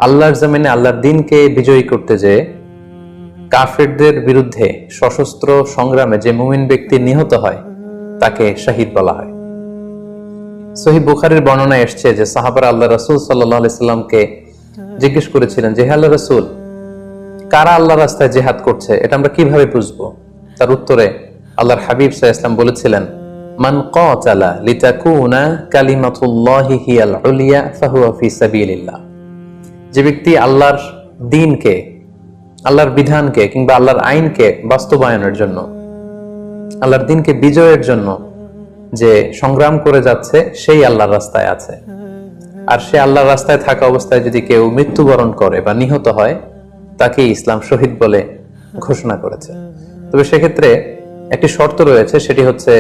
আল্লাহর জমিনে আল্লাহর দিনকে বিজয়ী করতে যে কাফেরদের বিরুদ্ধে সশস্ত্র সংগ্রামে যে মুমিন ব্যক্তি নিহত হয় তাকে শহীদ বলা হয়। সহিহ বুখারীর বর্ণনায় এসছে যে সাহাবারা আল্লাহ রাসূল সাল্লাল্লাহু আলাইহি সাল্লামকে জিজ্ঞেস করেছিলেন যে হে আল্লাহর রাসূল, কারা আল্লাহর রাস্তায় জিহাদ করছে এটা আমরা কিভাবে বুঝবো? তার উত্তরে আল্লাহর হাবিব সাল্লাল্লাহু আলাইহি সাল্লাম বলেছিলেন, মান কাতালা লিতাকুনা কালিমাতুল্লাহি হিয়াল উলিয়া ফাহুয়া ফি সাবিলিল্লাহ। যে ব্যক্তি আল্লাহর দ্বীনকে, আল্লাহর বিধানকে কিংবা আল্লাহর আইনকে বাস্তবায়নের জন্য, আল্লাহর দ্বীনকে বিজয়ের জন্য যে সংগ্রাম করে যাচ্ছে সেই আল্লাহর রাস্তায় আছে। আর সে আল্লাহর রাস্তায় থাকা অবস্থায় যদি কেউ মৃত্যুবরণ করে বা নিহত হয় তাকে ইসলাম শহীদ বলে ঘোষণা করেছে। তবে সেক্ষেত্রে একটি শর্ত রয়েছে, সেটি হচ্ছে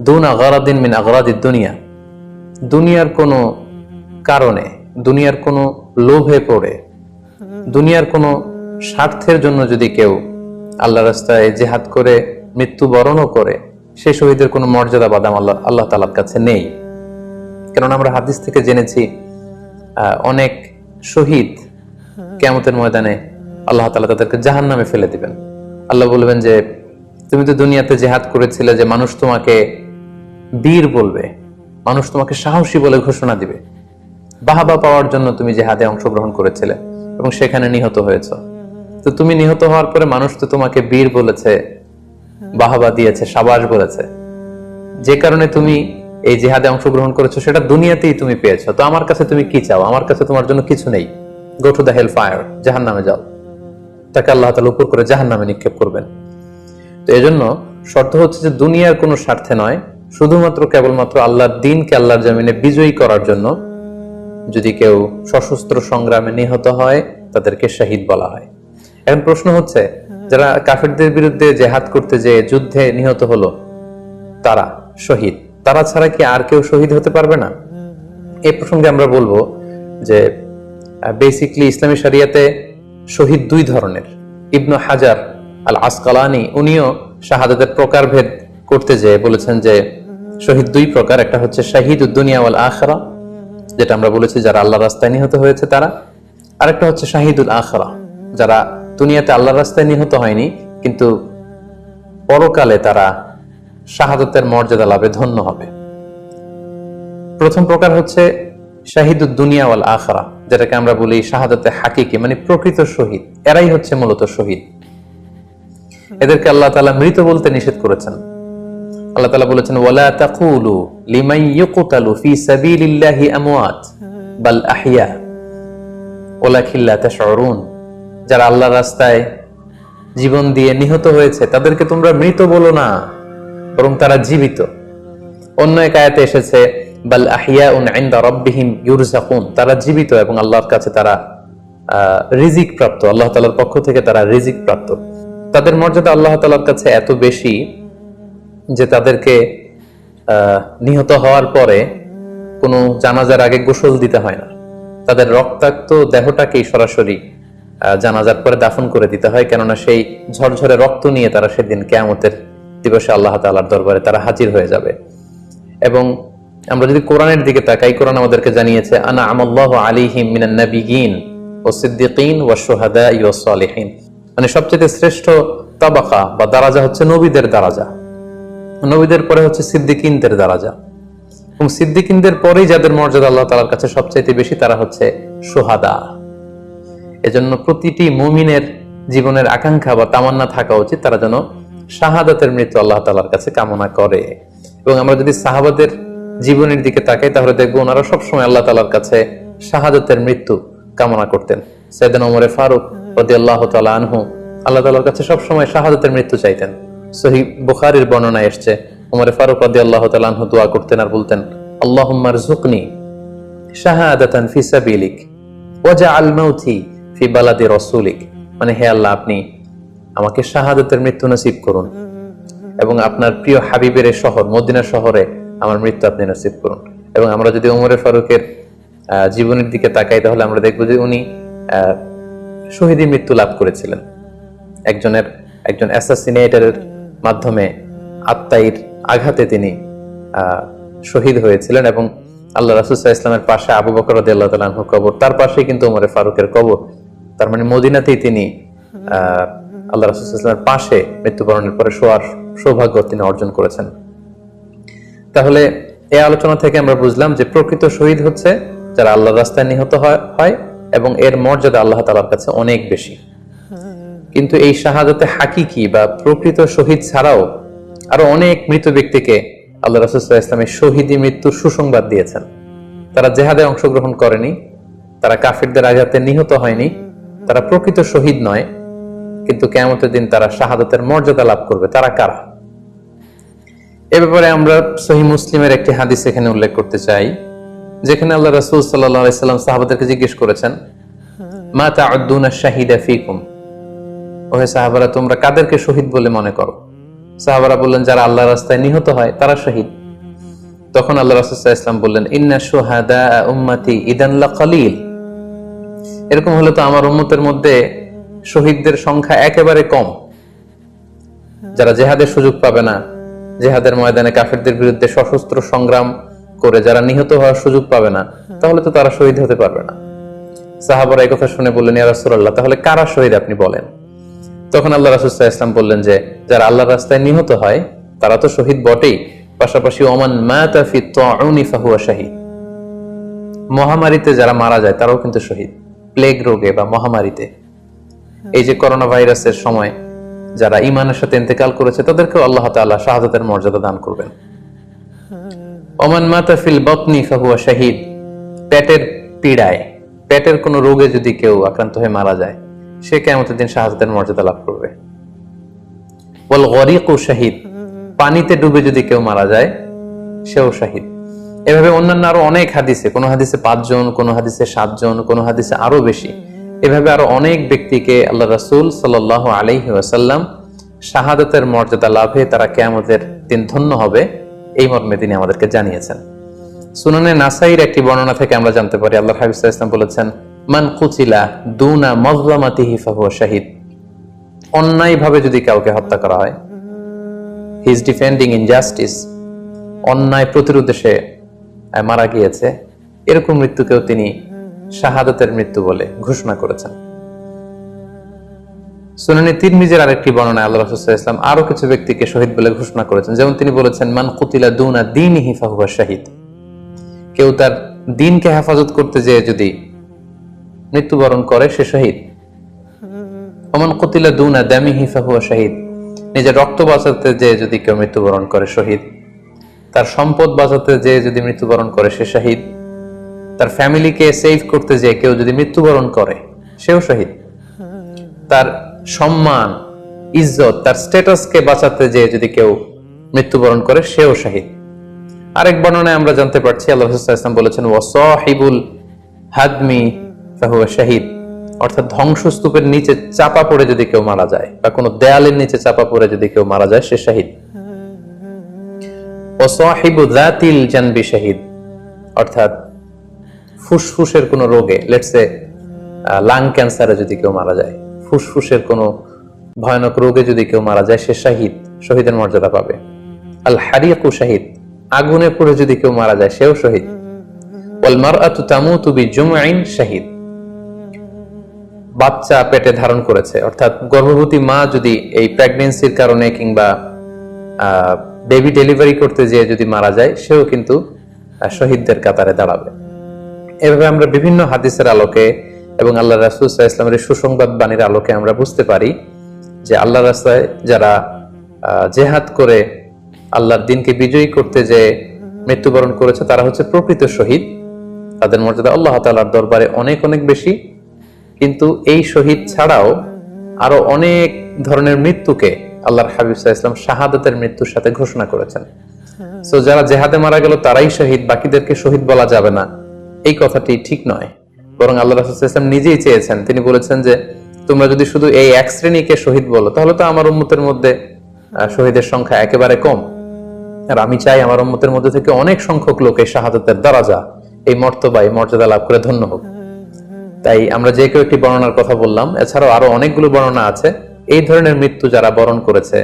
দুনা গারাদিন মিন আগরাদিদ দুনিয়া। দুনিয়ার কোনো কারণে, দুনিয়ার কোনো লোভে পড়ে, দুনিয়ার কোনো স্বার্থের জন্য যদি কেউ আল্লাহ রাস্তায় জিহাদ করে মৃত্যুবরণও করে, সেই শহীদের কোনো মর্যাদা বাদাম আল্লাহ তাআলার কাছে নেই। কারণ আমরা হাদিস থেকে জেনেছি অনেক শহীদ কিয়ামতের ময়দানে আল্লাহ তাআলা তাদেরকে জাহান্নামে ফেলে দিবেন। আল্লাহ বলবেন যে তুমি তো দুনিয়াতে জিহাদ করেছিলে, যে মানুষ তোমাকে বীর বলবে, মানুষ তোমাকে সাহসী বলে ঘোষণা দিবে, বাহাবা পাওয়ার জন্য তুমি জিহাদে অংশগ্রহণ করেছিলে এবং সেখানে নিহত হয়েছ। তো তুমি নিহত হওয়ার পরে মানুষ তো তোমাকে বীর বলেছে, বাহাবা দিয়েছে, সাবাস বলেছে, যে কারণে তুমি এই জিহাদে অংশগ্রহণ করেছো সেটা দুনিয়াতেই তুমি পেয়েছো। তো আমার কাছে তুমি কি চাও? আমার কাছে তোমার জন্য কিছু নেই। Go to the hell fire, জাহান্নামে যাও। তাকে আল্লাহ তাআলা উপর করে জাহান্নামে নিক্ষেপ করবেন। তো এজন্য শর্ত হচ্ছে যে দুনিয়ার কোনো স্বার্থে নয়, শুধুমাত্র কেবলমাত্র আল্লাহর দ্বীনকে আল্লাহর জমিনে বিজয়ী করার জন্য যদি কেউ সশস্ত্র সংগ্রামে নিহত হয় তাদেরকে শহীদ বলা হয়। এখন প্রশ্ন হচ্ছে, যারা কাফেরদের বিরুদ্ধে জিহাদ করতে যে যুদ্ধে নিহত হলো তারা শহীদ, তারা ছাড়া কি আর কেউ শহীদ হতে পারবে না? এই প্রসঙ্গে আমরা বলবো যে বেসিকলি ইসলামী শরিয়াতে শহীদ দুই ধরনের। ইবনু হাজার আল আসকালানি উনিও শাহাদাতের প্রকারভেদ করতে যেয়ে বলেছেন যে শহীদ দুই প্রকার। একটা হচ্ছে শাহিদুদ দুনিয়া ওয়াল আখিরা, যেটা আমরা বলেছি যারা আল্লাহর রাস্তায় নিহত হয়েছে তারা। আরেকটা হচ্ছে শাহিদুল আখিরা, যারা দুনিয়াতে আল্লাহর রাস্তায় নিহত হয়নি কিন্তু পরকালে তারা শাহাদাতের মর্যাদা লাভে ধন্য হবে। প্রথম প্রকার হচ্ছে শাহিদুদ দুনিয়া ওয়াল আখিরা, যেটাকে আমরা বলি শাহাদাতে হাকিকি, মানে প্রকৃত শহীদ। এরাই হচ্ছে মূলত শহীদ। এদেরকে আল্লাহ তাআলা মৃত বলতে নিষেধ করেছেন। আল্লাহ তাআলা বলেছেন, ওয়ালা তাকুলু লিমান ইউকতালু ফি সাবিলিল্লাহি আমওয়াত বাল আহইয়া ওয়ালাকিন লা তাশউরুন। যারা আল্লাহর রাস্তায় জীবন দিয়ে নিহত হয়েছে তাদেরকে তোমরা মৃত বলো না, বরং তারা জীবিত। অন্য এক আয়াতে এসেছে বাল আহইয়াউন ইনদা রাব্বিহিম ইউরযাকুন, তারা জীবিত এবং আল্লাহর কাছে তারা রিজিক প্রাপ্ত, আল্লাহ তাআলার পক্ষ থেকে তারা রিজিক প্রাপ্ত। তাদের মর্যাদা আল্লাহ তাআলার কাছে এত বেশি যে তাদেরকে নিহত হওয়ার পরে কোনো জানাজার আগে গোসল দিতে হয় না। তাদের রক্তাক্ত দেহটাকেই সরাসরি জানাজার পরে দাফন করে দিতে হয়, কেননা সেই ঝরঝরে রক্ত নিয়ে তারা সেদিন কিয়ামতের দিবসে আল্লাহ তাআলার দরবারে তারা হাজির হয়ে যাবে। এবং আমরা যদি কোরআনের দিকে তাকাই, কোরআন আমাদেরকে জানিয়েছে আনা আমাল্লাহু আলাইহিম মিনান নাবিয়িন ওয়াস সিদ্দিকিন ওয়াশ শুহাদাই ওয়াস সালিহিন, মানে সবচেয়ে শ্রেষ্ঠ তাবাকা বা দারাজা হচ্ছে নবীদের দারাজা, নবীদের পরে হচ্ছে সিদ্দিকিনদের দারাজা, এবং সিদ্দিকিনদের পরেই যাদের মর্যাদা আল্লাহ তাআলার কাছে সবচেয়ে বেশি তারা হচ্ছে শুহাদা। এজন্য প্রতিটি মুমিনের জীবনের আকাঙ্ক্ষা বা তামান্না থাকা উচিত তারা যেন শাহাদাতের মৃত্যু আল্লাহ তাআলার কাছে কামনা করে। এবং আমরা যদি সাহাবাদের জীবনের দিকে তাকাই তাহলে দেখবো ওনারা সবসময় আল্লাহ তাআলার কাছে শাহাদাতের মৃত্যু কামনা করতেন। সাইয়েদনা ওমর ফারুক রাদিয়াল্লাহু তাআলা আনহু আল্লাহ তাআলার কাছে সবসময় শাহাদাতের মৃত্যু চাইতেন। সহিহ বুখারীর বর্ণনায় এসেছে ওমর ফারুক রাদিয়াল্লাহু তাআলা আনহু দোয়া করতেন আর বলতেন, আল্লাহুম্মা রযুকনি শাহাদাতান ফি সাবিলিক ওয়াজআল মাউতি ফি বালাদি রাসূলিক, মানে হে আল্লাহ আপনি আমাকে শাহাদাতের মৃত্যু নসিব করুন এবং আপনার প্রিয় হাবিবের শহর মদিনা শহরে আমার মৃত্যু আপনি নসিব করুন। এবং আমরা যদি ওমর ফারুকের জীবনের দিকে তাকাই তাহলে আমরা দেখবো যে উনি শহীদি মৃত্যু লাভ করেছিলেন। একজন অ্যাসাসিনেটরের মাধ্যমে আত্মাইর আঘাতে তিনি শহীদ হয়েছিলেন এবং আল্লাহ রাসূল সাল্লাল্লাহু আলাইহি ওয়াসাল্লামের পাশে আবু বকর রাদিয়াল্লাহু তাআলা আনহু কবর, তার পাশেই কিন্তু ওমর ফারুকের কবর। তার মানে মদিনাতেই তিনি আল্লাহ রাসূল সাল্লাল্লাহু আলাইহি ওয়াসাল্লামের পাশে মৃত্যুবরণের পরে শোয়ার সৌভাগ্য তিনি অর্জন করেছেন। তাহলে এই আলোচনা থেকে আমরা বুঝলাম যে প্রকৃত শহীদ হচ্ছে যারা আল্লাহর রাস্তায় নিহত হয় এবং এর মর্যাদা আল্লাহ তাআলার কাছে অনেক বেশি। কিন্তু এই শাহাদাতে হাকিকি বা প্রকৃত শহীদ ছাড়াও আরো অনেক মৃত ব্যক্তিকে আল্লাহ রাসূল সাল্লাল্লাহু আলাইহি ওয়াসাল্লাম শহীদি মৃত্যুর সুসংবাদ দিয়েছেন। তারা জিহাদে অংশগ্রহণ করেনি, তারা কাফিরদের আঘাতে নিহত হয়নি, তারা প্রকৃত শহীদ নয়, কিন্তু কিয়ামতের দিন তারা শাহাদাতের মর্যাদা লাভ করবে। তারা কারা? এ ব্যাপারে আমরা সহিহ মুসলিমের একটি হাদিস এখানে উল্লেখ করতে চাই, যেখানে আল্লাহ রাসূল সাল্লাল্লাহু আলাইহি ওয়াসাল্লাম সাহাবাদেরকে জিজ্ঞেস করেছেন, মা তাউদ্দুনা শাহিদা ফিকুম, ওহে সাহাবারা তোমরা কাদেরকে শহীদ বলে মনে করো? সাহাবারা বললেন যারা আল্লাহর রাস্তায় নিহত হয় তারা শহীদ। তখন আল্লাহ রাসূল সাল্লাল্লাহু আলাইহি ওয়াসাল্লাম বললেন, ইন্না শুহাদা উম্মতি ইদান লাকালিল, এরকম হলে তো আমার উম্মতের মধ্যে শহীদদের সংখ্যা একেবারে কম। যারা জিহাদের সুযোগ পাবে না, জিহাদের ময়দানে কাফিরদের বিরুদ্ধে সশস্ত্র সংগ্রাম করে যারা নিহত হওয়ার সুযোগ পাবে না, তাহলে তো তারা শহীদ হতে পারবে না। সাহাবারা এই কথা শুনে বললেন, ইয়া রাসূলুল্লাহ তাহলে কারা শহীদ আপনি বলেন। তখন আল্লাহ রাসূল সাল্লাল্লাহু আলাইহি ওয়াসাল্লাম বললেন যে যারা আল্লাহর রাস্তায় নিহত হয় তারা তো শহীদ বটেই, পাশাপাশি ওমান মাতা ফি তাউনি ফাহুয়া শাহীদ, মহামারীতে যারা মারা যায় তারাও কিন্তু শহীদ। প্লেগ রোগে বা মহামারীতে, এই যে করোনা ভাইরাসের সময় যারা ঈমানের সাথে ইন্তেকাল করেছে তাদেরকেও আল্লাহ তাআলা শাহাদাতের মর্যাদা দান করবেন। ওমান মাতা ফিল বাতনি ফাহুয়া শাহীদ, পেটের পীড়ায়, পেটের কোনো রোগে যদি কেউ আক্রান্ত হয়ে মারা যায় সে কিয়ামতের দিন শাহাদাতের মর্যাদা লাভ করবে। ওয়াল গরিকু শাহীদ, পানিতে ডুবে যদি কেউ মারা যায় সেও শাহীদ। এভাবে অন্যান্য আরো অনেক হাদিসে, কোন হাদিসে 5 জন, কোন হাদিসে 7 জন, কোন হাদিসে আরো বেশি, এভাবে আরো অনেক ব্যক্তিকে আল্লাহ রাসূল সাল্লাল্লাহু আলাইহি ওয়াসাল্লাম শাহাদাতের মর্যাদা লাভে তারা কিয়ামতের দিন ধন্য হবে এই মর্মে তিনি আমাদেরকে জানিয়েছেন। সুনানে নাসাইর একটি বর্ণনা থেকে আমরা জানতে পারি আল্লাহর হাবিব সাল্লাল্লাহু আলাইহি ওয়াসাল্লাম বলেছেন, মান কুতিলা দুনা মাজলামাতিহি ফাহুয়া শাহীদ, অন্যায়ভাবে যদি কাউকে হত্যা করা হয়, হি ইজ ডিফেন্ডিং ইনজাস্টিস, অন্যায় প্রতিরোধে সে মারা গিয়েছে, এরকম মৃত্যুকেও তিনি শাহাদাতের মৃত্যু বলে ঘোষণা করেছেন। সুনানে তিরমিজির আরেকটি বর্ণনায় আল্লাহ রাসূল সাল্লাল্লাহু আলাইহি ওয়াসাল্লাম আরো কিছু ব্যক্তিকে শহীদ বলে ঘোষণা করেছেন। যেমন তিনি বলেছেন, মান কুতিলা দুনা দীনিহি ফাহুয়া শাহীদ, কেউ তার দ্বীনকে হেফাজত করতে যেয়ে যদি মৃত্যুবরণ করে সে শহীদ। ওমান কুতিলা দুনা দামিহি ফাহুয়া শাহীদ, নিজের রক্ত বাঁচাতে যেয়ে যদি কেউ মৃত্যুবরণ করে শহীদ। তার সম্পদ বাঁচাতে যেয়ে যদি মৃত্যুবরণ করে সে শহীদ। তার ফ্যামিলিকে সেভ করতে যেয়ে কেউ যদি মৃত্যুবরণ করে সেও শহীদ। তার সম্মান, ইজ্জত, তার স্ট্যাটাসকে বাঁচাতে যেয়ে যদি কেউ মৃত্যুবরণ করে সেও শহীদ। আরেক বর্ণনায় আমরা জানতে পারছি আল্লাহ রাসূল সাল্লাল্লাহু আলাইহি ওয়াসাল্লাম বলেছেন, ওয়াসাহিবুল হাদমি ফাহুয়া শাহীদ, অর্থাৎ ধ্বংসস্তূপের নিচে চাপা পড়ে যদি কেউ মারা যায় বা কোনো দেয়ালের নিচে চাপা পড়ে যদি কেউ মারা যায় সে শহীদ। ওয়াসাহিবু যাতিল জানবি শাহীদ, অর্থাৎ ফুসফুসের কোনো রোগে, লেটস সে লাং ক্যান্সারে যদি কেউ মারা যায়, ফুসফুসের কোনো ভয়ানক রোগে যদি কেউ মারা যায় সে শহীদ, শহীদের মর্যাদা পাবে। আল হারিকু শাহীদ, আগুনে পুড়ে যদি কেউ মারা যায় সেও শহীদ। ওয়াল মারআতু তামুতু বিজুমঈন শাহীদ, বাচ্চা পেটে ধারণ করেছে, অর্থাৎ গর্ভবতী মা যদি এই প্রেগন্যান্সির কারণে কিংবা বেবি ডেলিভারি করতে যেয়ে যদি মারা যায় সেও কিন্তু শহীদদের কাতারে দাঁড়াবে। এভাবে আমরা বিভিন্ন হাদিসের আলোকে এবং আল্লাহ রাসূল সাল্লাল্লাহু আলাইহি ওয়াসাল্লামের সুসংবাদ বাণীর আলোকে আমরা বুঝতে পারি যে আল্লাহর রাস্তায় যারা জিহাদ করে আল্লাহর দ্বীনকে বিজয়ী করতে যে মৃত্যুবরণ করেছে তারা হচ্ছে প্রকৃত শহীদ। তাদের মর্যাদা আল্লাহ তাআলার দরবারে অনেক অনেক বেশি। কিন্তু এই শহীদ ছাড়াও আরো অনেক ধরনের মৃত্যুকে আল্লাহর হাবিব সাল্লাল্লাহু আলাইহি ওয়াসাল্লাম শাহাদাতের মৃত্যুর সাথে ঘোষণা করেছেন। সো যারা জিহাদে মারা গেল তারাই শহীদ, বাকিদেরকে শহীদ বলা যাবে না, এই কথাটি ঠিক নয়। বরং আল্লাহ রাসূল সাল্লাল্লাহু আলাইহি ওয়াসাল্লাম নিজেই চেয়েছেন, তিনি বলেছেন যে তোমরা যদি শুধু এই এক শ্রেণীকে শহীদ বলো তাহলে তো আমার উম্মতের মধ্যে শহীদের সংখ্যা একেবারে কম। আর আমি চাই আমার উম্মতের মধ্যে থেকে অনেক সংখ্যক লোক এই শাহাদাতের দারাজা, এই মর্তবা, এই মর্যাদা লাভ করে ধন্য হোক। তাই আমরা যে কেউ একটি বর্ণনার কথা বললাম, এছাড়াও আরো অনেকগুলো বর্ণনা আছে। এই ধরনের মৃত্যু যারা বরণ করেছে,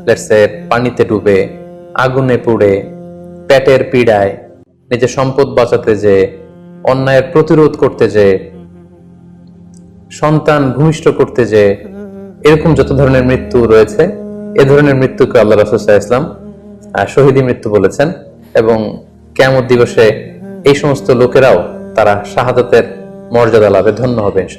লেটস সে পানিতে ডুবে, আগুনে পুড়ে, পেটের পীড়ায়, নিজের সম্পদ বাঁচাতে যে, অন্যায়ের প্রতিরোধ করতে যে, সন্তান ভূমিষ্ঠ করতে যে, এরকম যত ধরনের মৃত্যু রয়েছে, এ ধরনের মৃত্যুকে আল্লাহ রাসূল সাল্লাল্লাহু আলাইহি ওয়াসাল্লাম শহীদী মৃত্যু বলেছেন। এবং কিয়ামত দিবসে এই সমস্ত লোকেরাও তারা শাহাদাতের মর্যাদা লাভে ধন্য হবে ইনশাআল্লাহ।